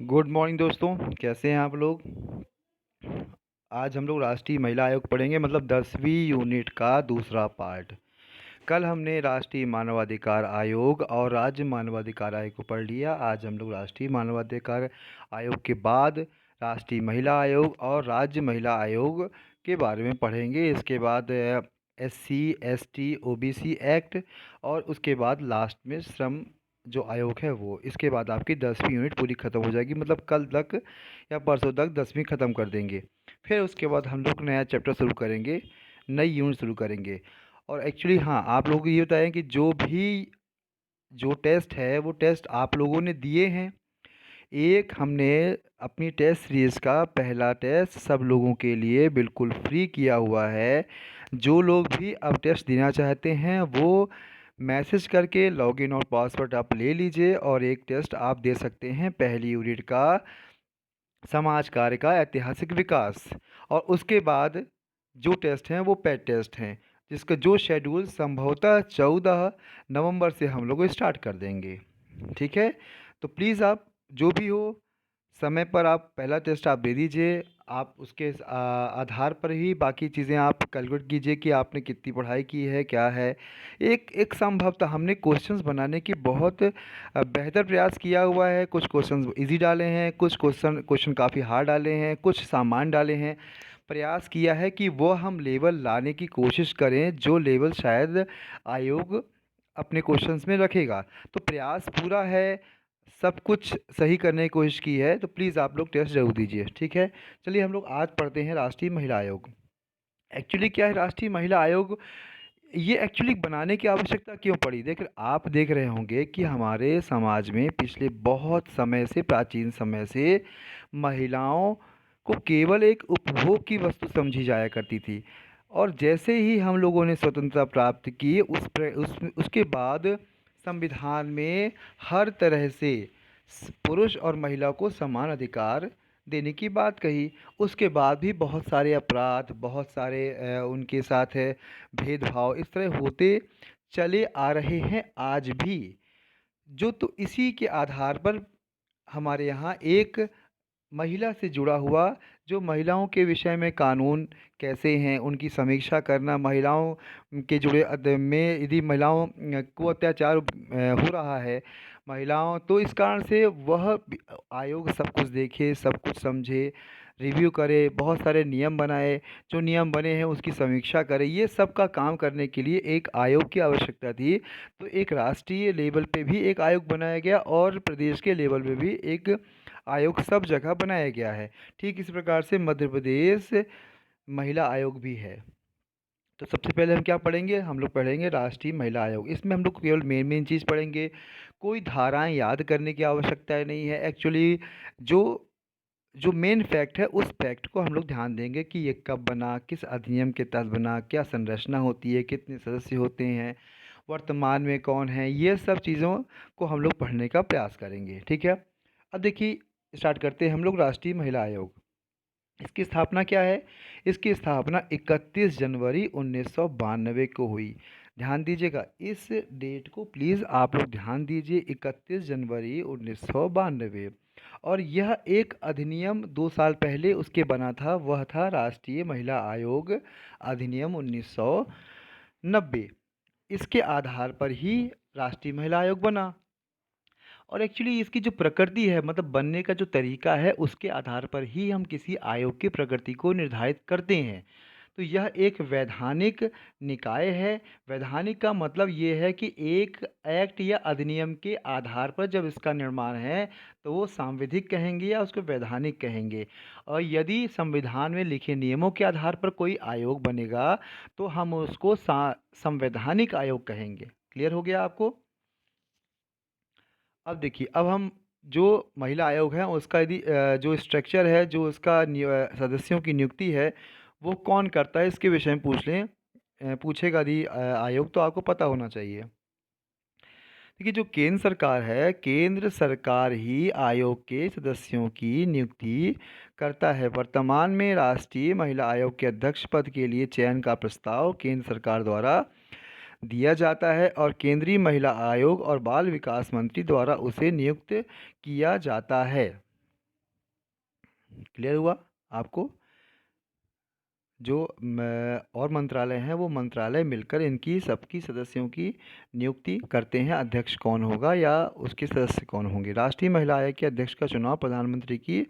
Good morning दोस्तों। कैसे हैं आप लोग। आज हम लोग राष्ट्रीय महिला आयोग पढ़ेंगे, मतलब 10वीं यूनिट का दूसरा पार्ट। कल हमने राष्ट्रीय मानवाधिकार आयोग और राज्य मानवाधिकार आयोग को पढ़ लिया। आज हम लोग राष्ट्रीय मानवाधिकार आयोग के बाद राष्ट्रीय महिला आयोग और राज्य महिला आयोग के बारे में पढ़ेंगे। इसके बाद SC ST OBC एक्ट और उसके बाद लास्ट में श्रम जो आयोग है वो। इसके बाद आपकी 10वीं यूनिट पूरी ख़त्म हो जाएगी, मतलब कल तक या परसों तक 10वीं ख़त्म कर देंगे। फिर उसके बाद हम लोग नया चैप्टर शुरू करेंगे, नई यूनिट शुरू करेंगे। और एक्चुअली हाँ, आप लोगों को ये बताएं कि जो टेस्ट है वो टेस्ट आप लोगों ने दिए हैं। एक हमने अपनी टेस्ट सीरीज़ का पहला टेस्ट सब लोगों के लिए बिल्कुल फ्री किया हुआ है। जो लोग भी अब टेस्ट देना चाहते हैं वो मैसेज करके लॉगिन और पासवर्ड आप ले लीजिए और एक टेस्ट आप दे सकते हैं पहली यूनिट का समाज कार्य का ऐतिहासिक विकास। और उसके बाद जो टेस्ट हैं वो पेड टेस्ट हैं, जिसका जो शेड्यूल संभवतः 14 नवंबर से हम लोग स्टार्ट कर देंगे। ठीक है, तो प्लीज़ आप जो भी हो समय पर आप पहला टेस्ट आप दे दीजिए। आप उसके आधार पर ही बाकी चीज़ें आप कैलकुलेट कीजिए कि आपने कितनी पढ़ाई की है, क्या है। एक एक संभवतः हमने क्वेश्चंस बनाने की बहुत बेहतर प्रयास किया हुआ है। कुछ क्वेश्चंस इजी डाले हैं, कुछ क्वेश्चन काफ़ी हार्ड डाले हैं, कुछ सामान डाले हैं। प्रयास किया है कि वो हम लेवल लाने की कोशिश करें जो लेवल शायद आयोग अपने क्वेश्चंस में रखेगा। तो प्रयास पूरा है, सब कुछ सही करने की कोशिश की है। तो प्लीज़ आप लोग टेस्ट जरूर दीजिए। ठीक है, चलिए हम लोग आज पढ़ते हैं राष्ट्रीय महिला आयोग। एक्चुअली क्या है राष्ट्रीय महिला आयोग, ये एक्चुअली बनाने की आवश्यकता क्यों पड़ी। आप देख रहे होंगे कि हमारे समाज में पिछले बहुत समय से, प्राचीन समय से महिलाओं को केवल एक उपभोग की वस्तु समझी जाया करती थी। और जैसे ही हम लोगों ने स्वतंत्रता प्राप्त की उसके बाद संविधान में हर तरह से पुरुष और महिला को समान अधिकार देने की बात कही। उसके बाद भी बहुत सारे अपराध, बहुत सारे उनके साथ है भेदभाव इस तरह होते चले आ रहे हैं आज भी। जो तो इसी के आधार पर हमारे यहाँ एक महिला से जुड़ा हुआ, जो महिलाओं के विषय में कानून कैसे हैं उनकी समीक्षा करना, महिलाओं के जुड़े में यदि महिलाओं को अत्याचार हो रहा है महिलाओं, तो इस कारण से वह आयोग सब कुछ देखे, सब कुछ समझे, रिव्यू करे, बहुत सारे नियम बनाए, जो नियम बने हैं उसकी समीक्षा करे। ये सब का काम करने के लिए एक आयोग की आवश्यकता थी। तो एक राष्ट्रीय लेवल पे भी एक आयोग बनाया गया और प्रदेश के लेवल पे भी एक आयोग सब जगह बनाया गया है। ठीक इस प्रकार से मध्य प्रदेश महिला आयोग भी है। तो सबसे पहले हम क्या पढ़ेंगे, हम लोग पढ़ेंगे राष्ट्रीय महिला आयोग। इसमें हम लोग केवल मेन मेन चीज़ पढ़ेंगे, कोई धाराएं याद करने की आवश्यकता नहीं है। एक्चुअली जो जो मेन फैक्ट है उस फैक्ट को हम लोग ध्यान देंगे कि ये कब बना, किस अधिनियम के तहत बना, क्या संरचना होती है, कितने सदस्य होते हैं, वर्तमान में कौन है, ये सब चीज़ों को हम लोग पढ़ने का प्रयास करेंगे। ठीक है, अब देखिए स्टार्ट करते हैं हम लोग राष्ट्रीय महिला आयोग। इसकी स्थापना क्या है, इसकी स्थापना 31 जनवरी 1992 को हुई। ध्यान दीजिएगा इस डेट को, प्लीज़ आप लोग ध्यान दीजिए, 31 जनवरी 1992। और यह एक अधिनियम 2 साल पहले उसके बना था, वह था राष्ट्रीय महिला आयोग अधिनियम 1990। इसके आधार पर ही राष्ट्रीय महिला आयोग बना। और एक्चुअली इसकी जो प्रकृति है, मतलब बनने का जो तरीका है, उसके आधार पर ही हम किसी आयोग की प्रकृति को निर्धारित करते हैं। तो यह एक वैधानिक निकाय है। वैधानिक का मतलब ये है कि एक एक्ट या अधिनियम के आधार पर जब इसका निर्माण है तो वो सांविधिक कहेंगे या उसको वैधानिक कहेंगे। और यदि संविधान में लिखे नियमों के आधार पर कोई आयोग बनेगा तो हम उसको संवैधानिक आयोग कहेंगे। क्लियर हो गया आपको। अब देखिए, अब हम जो महिला आयोग है उसका यदि जो स्ट्रक्चर है, जो उसका सदस्यों की नियुक्ति है वो कौन करता है, इसके विषय में पूछ लें, पूछेगा यदि आयोग तो आपको पता होना चाहिए। देखिए जो केंद्र सरकार है, केंद्र सरकार ही आयोग के सदस्यों की नियुक्ति करता है। वर्तमान में राष्ट्रीय महिला आयोग के अध्यक्ष पद के लिए चयन का प्रस्ताव केंद्र सरकार द्वारा दिया जाता है और केंद्रीय महिला आयोग और बाल विकास मंत्री द्वारा उसे नियुक्त किया जाता है। क्लियर हुआ आपको? जो और मंत्रालय हैं वो मंत्रालय मिलकर इनकी सबकी सदस्यों की नियुक्ति करते हैं, अध्यक्ष कौन होगा या उसके सदस्य कौन होंगे। राष्ट्रीय महिला आयोग के अध्यक्ष का चुनाव प्रधानमंत्री की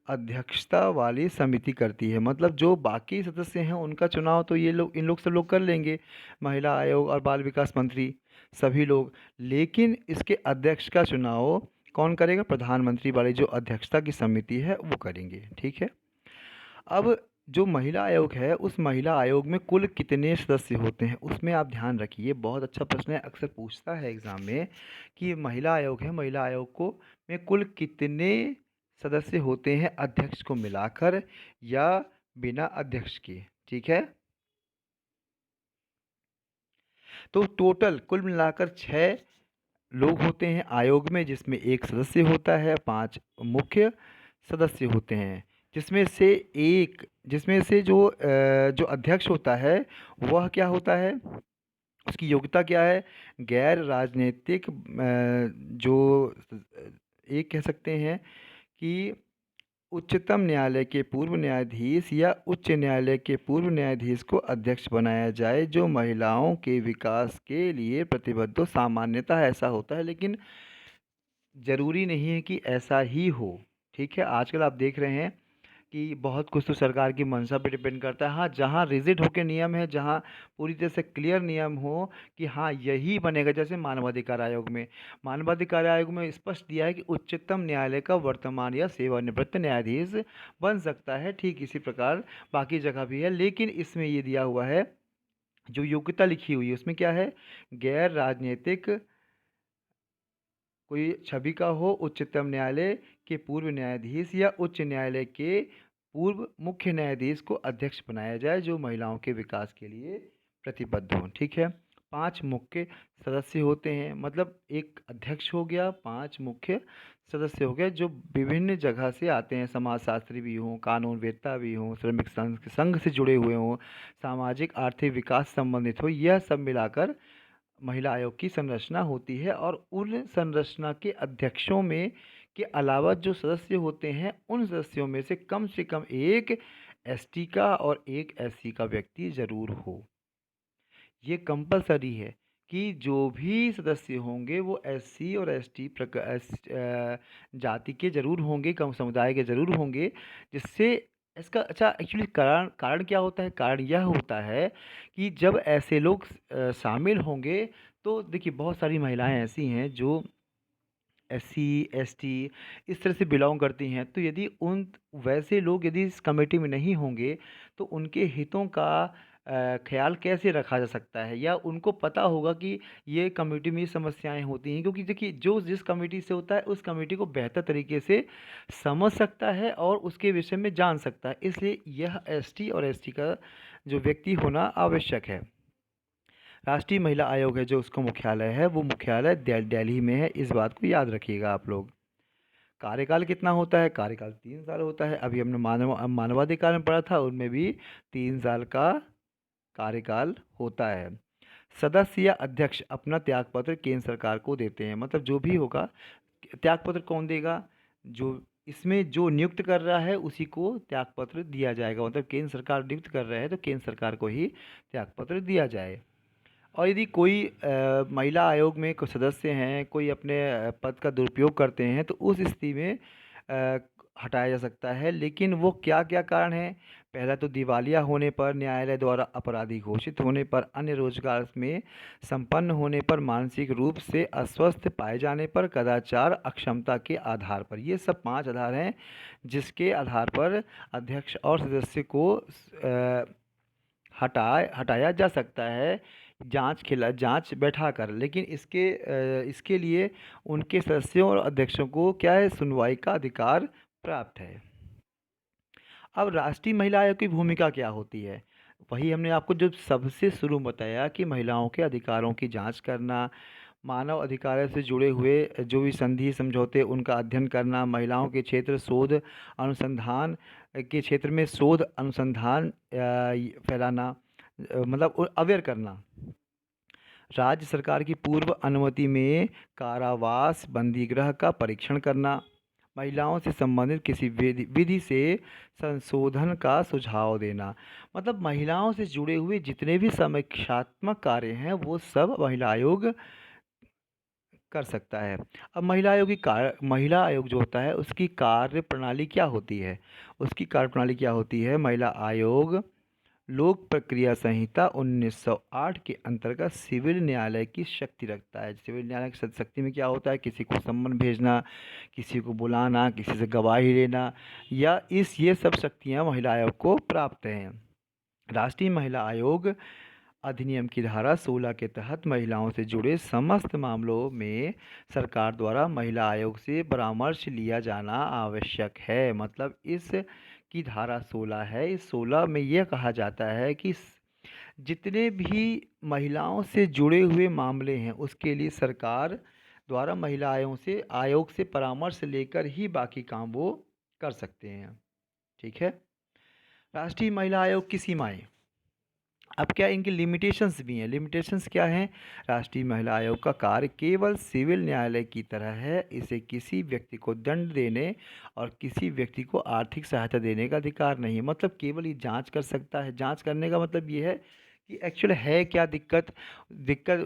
अध्यक्षता वाली समिति करती है। मतलब जो बाकी सदस्य हैं उनका चुनाव तो ये लोग, इन लोग सब लोग कर लेंगे, महिला आयोग और बाल विकास मंत्री सभी लोग, लेकिन इसके अध्यक्ष का चुनाव कौन करेगा? प्रधानमंत्री वाली जो अध्यक्षता की समिति है वो करेंगे। ठीक है। अब जो महिला आयोग है उस महिला आयोग में कुल कितने सदस्य होते हैं उसमें आप ध्यान रखिए। बहुत अच्छा प्रश्न है, अक्सर पूछता है एग्जाम में कि महिला आयोग है, महिला आयोग को में कुल कितने सदस्य होते हैं अध्यक्ष को मिलाकर या बिना अध्यक्ष के। ठीक है, तो टोटल कुल मिलाकर 6 लोग होते हैं आयोग में, जिसमें एक सदस्य होता है, 5 मुख्य सदस्य होते हैं, जिसमें से जो अध्यक्ष होता है वह क्या होता है, उसकी योग्यता क्या है? गैर राजनीतिक, जो एक कह सकते हैं कि उच्चतम न्यायालय के पूर्व न्यायाधीश या उच्च न्यायालय के पूर्व न्यायाधीश को अध्यक्ष बनाया जाए जो महिलाओं के विकास के लिए प्रतिबद्ध हो। सामान्यतः ऐसा होता है, लेकिन ज़रूरी नहीं है कि ऐसा ही हो। ठीक है, आजकल आप देख रहे हैं कि बहुत कुछ तो सरकार की मंशा पे डिपेंड करता है। हाँ, जहाँ रिजिड होके नियम है, जहाँ पूरी तरह से क्लियर नियम हो कि हाँ यही बनेगा, जैसे मानवाधिकार आयोग में, स्पष्ट दिया है कि उच्चतम न्यायालय का वर्तमान या सेवानिवृत्त न्यायाधीश बन सकता है। ठीक इसी प्रकार बाकी जगह भी है, लेकिन इसमें ये दिया हुआ है, जो योग्यता लिखी हुई है उसमें क्या है? गैर राजनीतिक कोई छवि का हो, उच्चतम न्यायालय के पूर्व न्यायाधीश या उच्च न्यायालय के पूर्व मुख्य न्यायाधीश को अध्यक्ष बनाया जाए जो महिलाओं के विकास के लिए प्रतिबद्ध हों। ठीक है, 5 मुख्य सदस्य होते हैं, मतलब एक अध्यक्ष हो गया, 5 मुख्य सदस्य हो गए जो विभिन्न जगह से आते हैं, समाजशास्त्री भी हों, कानूनवेत्ता भी हों, श्रमिक संघ से जुड़े हुए हों, सामाजिक आर्थिक विकास संबंधित हो, यह सब मिलाकर महिला आयोग की संरचना होती है। और उन संरचना के अध्यक्षों में के अलावा जो सदस्य होते हैं उन सदस्यों में से कम एक एसटी का और एक एससी का व्यक्ति जरूर हो। ये कंपलसरी है कि जो भी सदस्य होंगे वो एससी और एसटी जाति के जरूर होंगे, कम समुदाय के जरूर होंगे, जिससे इसका अच्छा एक्चुअली कारण कारण क्या होता है? कारण यह होता है कि जब ऐसे लोग शामिल होंगे तो देखिए बहुत सारी महिलाएं ऐसी हैं जो एससी एसटी इस तरह से बिलोंग करती हैं, तो यदि उन वैसे लोग यदि इस कमेटी में नहीं होंगे तो उनके हितों का ख्याल कैसे रखा जा सकता है, या उनको पता होगा कि ये कमेटी में ये समस्याएं होती हैं? क्योंकि देखिए जो जिस कमेटी से होता है उस कमेटी को बेहतर तरीके से समझ सकता है और उसके विषय में जान सकता है, इसलिए यह एसटी और एसटी का जो व्यक्ति होना आवश्यक है। राष्ट्रीय महिला आयोग है जो उसका मुख्यालय है, वो मुख्यालय दिल्ली में है, इस बात को याद रखिएगा आप लोग। कार्यकाल कितना होता है? कार्यकाल 3 साल होता है। अभी हमने मानवाधिकार में पढ़ा था, उनमें भी 3 साल का कार्यकाल होता है। सदस्य या अध्यक्ष अपना त्यागपत्र केंद्र सरकार को देते हैं, मतलब जो भी होगा त्यागपत्र कौन देगा? जो इसमें जो नियुक्त कर रहा है उसी को त्यागपत्र दिया जाएगा, मतलब केंद्र सरकार नियुक्त कर रहा है तो केंद्र सरकार को ही त्यागपत्र दिया जाए। और यदि कोई महिला आयोग में कुछ सदस्य हैं, कोई अपने पद का दुरुपयोग करते हैं तो उस स्थिति में अ, हटाया जा सकता है, लेकिन वो क्या क्या कारण है? पहला तो दिवालिया होने पर, न्यायालय द्वारा अपराधी घोषित होने पर, अन्य रोजगार में संपन्न होने पर, मानसिक रूप से अस्वस्थ पाए जाने पर, कदाचार अक्षमता के आधार पर। ये सब 5 आधार हैं जिसके आधार पर अध्यक्ष और सदस्य को हटाया जा सकता है जांच बैठाकर, लेकिन इसके लिए उनके सदस्यों और अध्यक्षों को क्या है? सुनवाई का अधिकार प्राप्त है। अब राष्ट्रीय महिला आयोग की भूमिका क्या होती है? वही हमने आपको जो सबसे शुरू में बताया कि महिलाओं के अधिकारों की जांच करना, मानव अधिकारों से जुड़े हुए जो भी संधि समझौते उनका अध्ययन करना, महिलाओं के क्षेत्र शोध अनुसंधान के क्षेत्र में शोध अनुसंधान फैलाना, मतलब अवेयर करना, राज्य सरकार की पूर्व अनुमति में कारावास बंदीगृह का परीक्षण करना, महिलाओं से संबंधित किसी विधि से संशोधन का सुझाव देना। मतलब महिलाओं से जुड़े हुए जितने भी समीक्षात्मक कार्य हैं वो सब महिला आयोग कर सकता है। अब महिला आयोग जो होता है उसकी कार्य प्रणाली क्या होती है? उसकी कार्य प्रणाली क्या होती है? महिला आयोग लोक प्रक्रिया संहिता 1908 के अंतर्गत सिविल न्यायालय की शक्ति रखता है। सिविल न्यायालय की शक्ति में क्या होता है? किसी को सम्मन भेजना, किसी को बुलाना, किसी से गवाही लेना, या ये सब शक्तियां महिला आयोग को प्राप्त हैं। राष्ट्रीय महिला आयोग अधिनियम की धारा 16 के तहत महिलाओं से जुड़े समस्त मामलों में सरकार द्वारा महिला आयोग से परामर्श लिया जाना आवश्यक है। मतलब इस की धारा 16 है, इस 16 में यह कहा जाता है कि जितने भी महिलाओं से जुड़े हुए मामले हैं उसके लिए सरकार द्वारा महिला आयोग से परामर्श लेकर ही बाकी काम वो कर सकते हैं। ठीक है। राष्ट्रीय महिला आयोग की सीमाएं। अब क्या इनकी लिमिटेशंस भी हैं? लिमिटेशंस क्या हैं? राष्ट्रीय महिला आयोग का कार्य केवल सिविल न्यायालय की तरह है। इसे किसी व्यक्ति को दंड देने और किसी व्यक्ति को आर्थिक सहायता देने का अधिकार नहीं है। मतलब केवल ये जांच कर सकता है। जांच करने का मतलब ये है कि एक्चुअल है क्या दिक्कत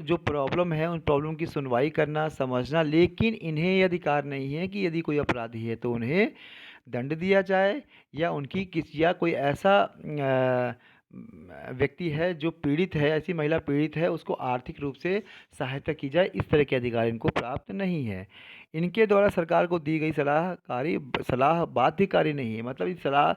जो प्रॉब्लम है उन प्रॉब्लम की सुनवाई करना, समझना। लेकिन इन्हें ये अधिकार नहीं है कि यदि कोई अपराधी है तो उन्हें दंड दिया जाए, या कोई ऐसा व्यक्ति है जो पीड़ित है, ऐसी महिला पीड़ित है, उसको आर्थिक रूप से सहायता की जाए, इस तरह के अधिकार इनको प्राप्त नहीं है। इनके द्वारा सरकार को दी गई सलाह बाध्यकारी नहीं है। मतलब ये सलाह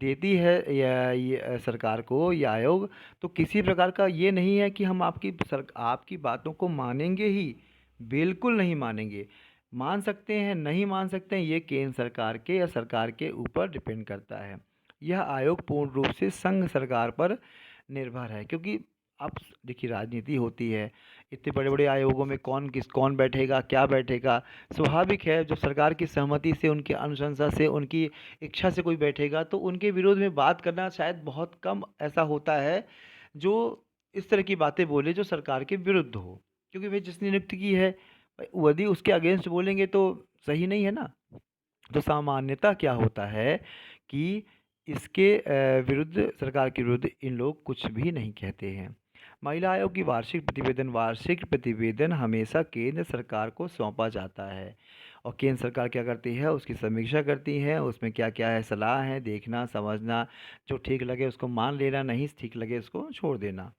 देती है ये सरकार को ये आयोग, तो किसी प्रकार का ये नहीं है कि हम आपकी बातों को मानेंगे ही, बिल्कुल नहीं मानेंगे। मान सकते हैं, नहीं मान सकते हैं, ये केंद्र सरकार के या सरकार के ऊपर डिपेंड करता है। यह आयोग पूर्ण रूप से संघ सरकार पर निर्भर है, क्योंकि अब देखिए राजनीति होती है, इतने बड़े बड़े आयोगों में कौन बैठेगा, क्या बैठेगा। स्वाभाविक है जब सरकार की सहमति से, उनकी अनुशंसा से, उनकी इच्छा से कोई बैठेगा तो उनके विरोध में बात करना शायद बहुत कम ऐसा होता है जो इस तरह की बातें बोले जो सरकार के विरुद्ध हो, क्योंकि भाई जिसने नियुक्त की है यदि उसके अगेंस्ट बोलेंगे तो सही नहीं है ना। तो सामान्यतः क्या होता है कि इसके विरुद्ध, सरकार के विरुद्ध इन लोग कुछ भी नहीं कहते हैं। महिला आयोग की वार्षिक प्रतिवेदन हमेशा केंद्र सरकार को सौंपा जाता है और केंद्र सरकार क्या करती है, उसकी समीक्षा करती है। उसमें क्या क्या है, सलाह है, देखना समझना, जो ठीक लगे उसको मान लेना, नहीं ठीक लगे उसको छोड़ देना।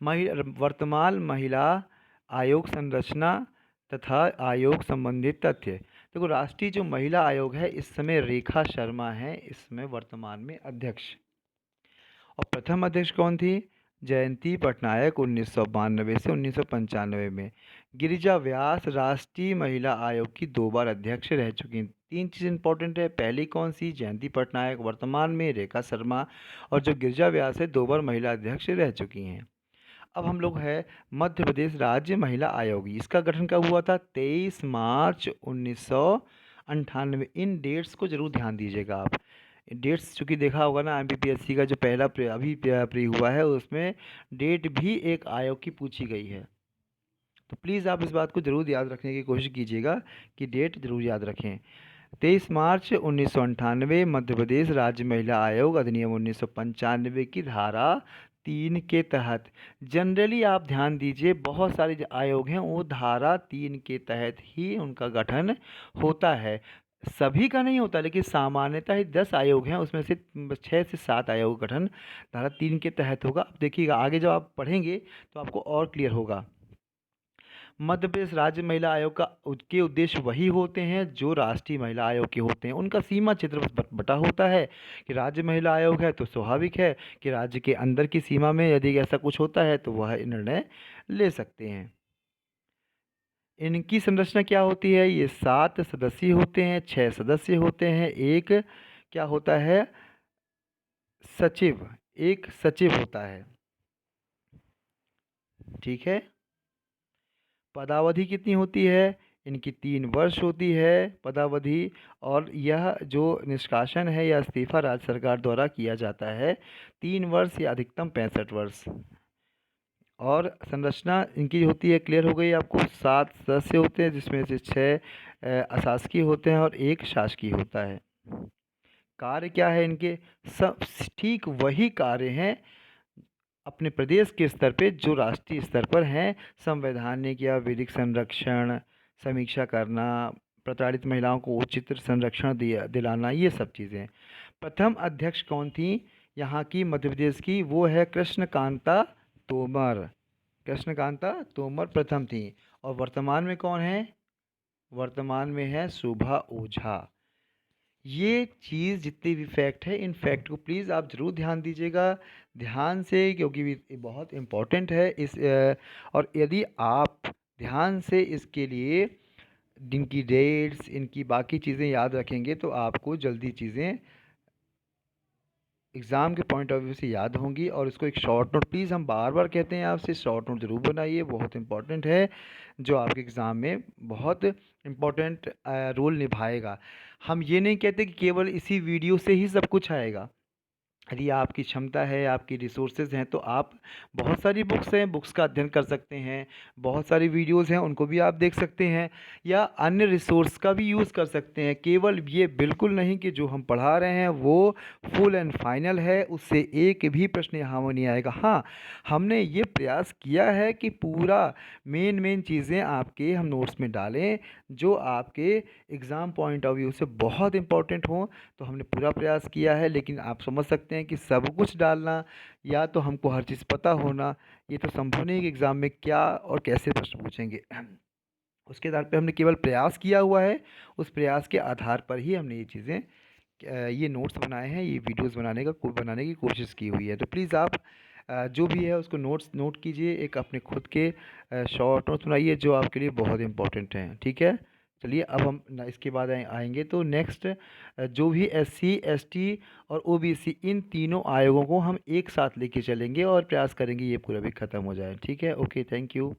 वर्तमान महिला आयोग संरचना तथा आयोग संबंधित तथ्य। देखो राष्ट्रीय जो महिला आयोग है इस समय रेखा शर्मा है इसमें वर्तमान में अध्यक्ष। और प्रथम अध्यक्ष कौन थी? जयंती पटनायक 1992 से 1995 में। गिरिजा व्यास राष्ट्रीय महिला आयोग की 2 बार अध्यक्ष रह चुकी हैं। 3 चीज़ इंपॉर्टेंट है। पहली कौन सी? जयंती पटनायक, वर्तमान में रेखा शर्मा, और जो गिरिजा व्यास है 2 बार महिला अध्यक्ष रह चुकी हैं। अब हम लोग है मध्य प्रदेश राज्य महिला आयोग। इसका गठन कब हुआ था? 23 मार्च 1998। इन डेट्स को जरूर ध्यान दीजिएगा आप। डेट्स चूँकि देखा होगा ना, MPPSC का जो पहला अभी प्री हुआ है उसमें डेट भी एक आयोग की पूछी गई है। तो प्लीज़ आप इस बात को ज़रूर याद रखने की कोशिश कीजिएगा कि डेट ज़रूर याद रखें। 23 मार्च 1998 मध्य प्रदेश राज्य महिला आयोग अधिनियम 1995 की धारा 3 के तहत। जनरली आप ध्यान दीजिए बहुत सारे जो आयोग हैं वो धारा 3 के तहत ही उनका गठन होता है। सभी का नहीं होता, लेकिन सामान्यतः ही 10 आयोग हैं उसमें से 6 से 7 आयोग का गठन धारा 3 के तहत होगा। अब देखिएगा आगे जब आप पढ़ेंगे तो आपको और क्लियर होगा। मध्य प्रदेश राज्य महिला आयोग के उद्देश्य वही होते हैं जो राष्ट्रीय महिला आयोग के होते हैं। उनका सीमा क्षेत्र बटा होता है कि राज्य महिला आयोग है तो स्वाभाविक है कि राज्य के अंदर की सीमा में यदि ऐसा कुछ होता है तो वह निर्णय ले सकते हैं। इनकी संरचना क्या होती है? ये 7 सदस्य होते हैं, 6 सदस्य होते हैं, एक क्या होता है, सचिव, एक सचिव होता है। ठीक है। पदावधि कितनी होती है? इनकी 3 वर्ष होती है पदावधि। और यह जो निष्कासन है या इस्तीफा राज्य सरकार द्वारा किया जाता है 3 वर्ष या अधिकतम 65 वर्ष। और संरचना इनकी होती है, क्लियर हो गई आपको। 7 सदस्य होते हैं जिसमें से 6 अशासकीय होते हैं और एक शासकीय होता है। कार्य क्या है इनके? सब ठीक वही कार्य हैं अपने प्रदेश के स्तर पे जो राष्ट्रीय स्तर पर हैं। संवैधानिक या विधिक संरक्षण, समीक्षा करना, प्रताड़ित महिलाओं को उचित संरक्षण दिलाना, ये सब चीज़ें। प्रथम अध्यक्ष कौन थी यहाँ की, मध्य प्रदेश की? वो है कृष्णकांता तोमर। कृष्णकांता तोमर प्रथम थी। और वर्तमान में कौन है? वर्तमान में है शोभा ओझा। ये चीज़ जितने भी फैक्ट है, इन फैक्ट को प्लीज़ आप ज़रूर ध्यान दीजिएगा, ध्यान से, क्योंकि ये बहुत इम्पोर्टेंट है। और यदि आप ध्यान से इसके लिए इनकी डेट्स, इनकी बाकी चीज़ें याद रखेंगे तो आपको जल्दी चीज़ें एग्ज़ाम के पॉइंट ऑफ व्यू से याद होंगी। और इसको एक शॉर्ट नोट, प्लीज़ हम बार बार कहते हैं आपसे, शॉर्ट नोट ज़रूर बनाइए, बहुत इंपॉर्टेंट है, जो आपके एग्ज़ाम में बहुत इम्पॉर्टेंट रोल निभाएगा। हम ये नहीं कहते कि केवल इसी वीडियो से ही सब कुछ आएगा। यदि आपकी क्षमता है, आपकी रिसोर्सेज हैं, तो आप बहुत सारी बुक्स हैं, बुक्स का अध्ययन कर सकते हैं, बहुत सारी वीडियोस हैं, उनको भी आप देख सकते हैं, या अन्य रिसोर्स का भी यूज़ कर सकते हैं। केवल ये बिल्कुल नहीं कि जो हम पढ़ा रहे हैं वो फुल एंड फाइनल है, उससे एक भी प्रश्न यहाँ में नहीं आएगा। हाँ, हमने ये प्रयास किया है कि पूरा मेन चीज़ें आपके हम नोट्स में डालें जो आपके एग्ज़ाम पॉइंट ऑफ व्यू से बहुत इंपॉर्टेंट हों। तो हमने पूरा प्रयास किया है, लेकिन आप समझ सकते हैं कि सब कुछ डालना या तो हमको हर चीज़ पता होना, ये तो संभव नहीं कि एग्ज़ाम में क्या और कैसे प्रश्न पूछेंगे। उसके आधार पे हमने केवल प्रयास किया हुआ है, उस प्रयास के आधार पर ही हमने ये चीज़ें ये नोट्स बनाए हैं, ये वीडियोस बनाने की कोशिश की हुई है। तो प्लीज़ आप जो भी है उसको नोट कीजिए, एक अपने खुद के शॉर्ट नोट्स बनाइए जो आपके लिए बहुत इंपॉर्टेंट हैं। ठीक है, चलिए अब हम इसके बाद आएंगे तो नेक्स्ट जो भी SC ST और OBC, इन तीनों आयोगों को हम एक साथ लेके चलेंगे और प्रयास करेंगे ये पूरा भी ख़त्म हो जाए। ठीक है, ओके, थैंक यू।